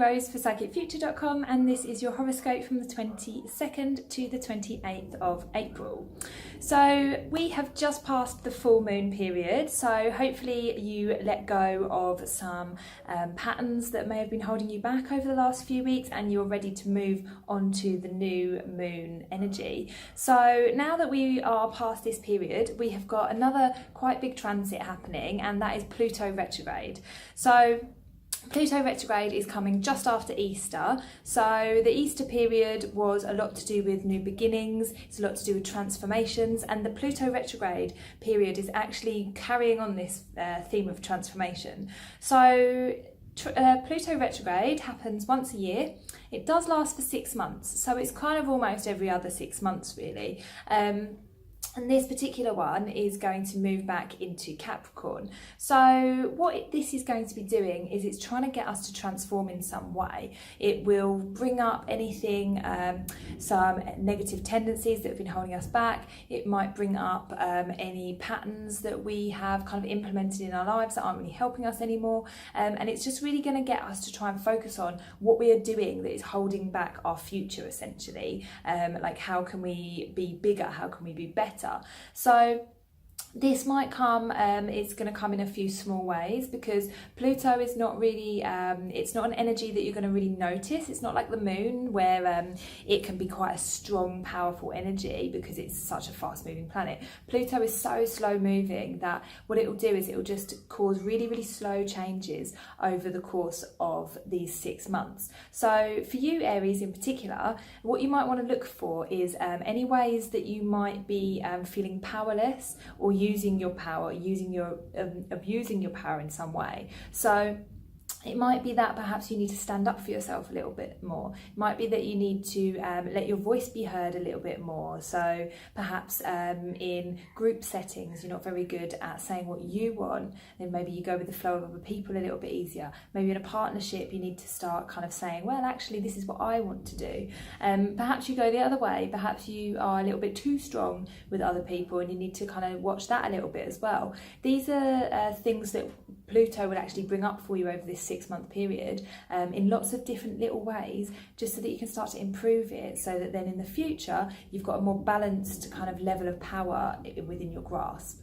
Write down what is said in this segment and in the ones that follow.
Rose for psychicfuture.com, and this is your horoscope from the 22nd to the 28th of April. So we have just passed the full moon period, so hopefully you let go of some patterns that may have been holding you back over the last few weeks, and you're ready to move on to the new moon energy. So now that we are past this period, we have got another quite big transit happening, and that is Pluto Retrograde. So Pluto Retrograde is coming just after Easter. So the Easter period was a lot to do with new beginnings, it's a lot to do with transformations, and the Pluto Retrograde period is actually carrying on this theme of transformation. So Pluto Retrograde happens once a year. It does last for 6 months, so it's kind of almost every other 6 months really. And this particular one is going to move back into Capricorn. So what this is going to be doing is it's trying to get us to transform in some way. It will bring up anything, some negative tendencies that have been holding us back. It might bring up any patterns that we have kind of implemented in our lives that aren't really helping us anymore. And it's just really going to get us to try and focus on what we are doing that is holding back our future, essentially. Like, how can we be bigger? How can we be better? So this might come, it's going to come in a few small ways, because Pluto is not really, it's not an energy that you're going to really notice. It's not like the moon, where it can be quite a strong, powerful energy because it's such a fast moving planet. Pluto is so slow moving that what it will do is it will just cause really, really slow changes over the course of these 6 months. So for you, Aries in particular, what you might want to look for is any ways that you might be feeling powerless, or using your power, abusing your power in some way. So it might be that perhaps you need to stand up for yourself a little bit more. It might be that you need to let your voice be heard a little bit more. So perhaps in group settings, you're not very good at saying what you want, then maybe you go with the flow of other people a little bit easier. Maybe in a partnership, you need to start kind of saying, well, actually, this is what I want to do. Perhaps you go the other way. Perhaps you are a little bit too strong with other people, and you need to kind of watch that a little bit as well. These are things that Pluto would actually bring up for you over this 6-month period, in lots of different little ways, just so that you can start to improve it, so that then in the future you've got a more balanced kind of level of power within your grasp.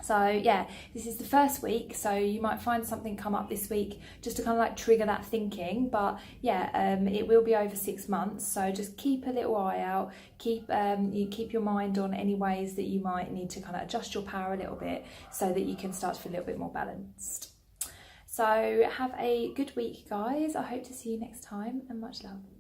So yeah, this is the first week, so you might find something come up this week just to kind of like trigger that thinking. But yeah, it will be over 6 months, so just keep a little eye out. Keep your mind on any ways that you might need to kind of adjust your power a little bit, so that you can start to feel a little bit more balanced. So have a good week, guys. I hope to see you next time, and much love.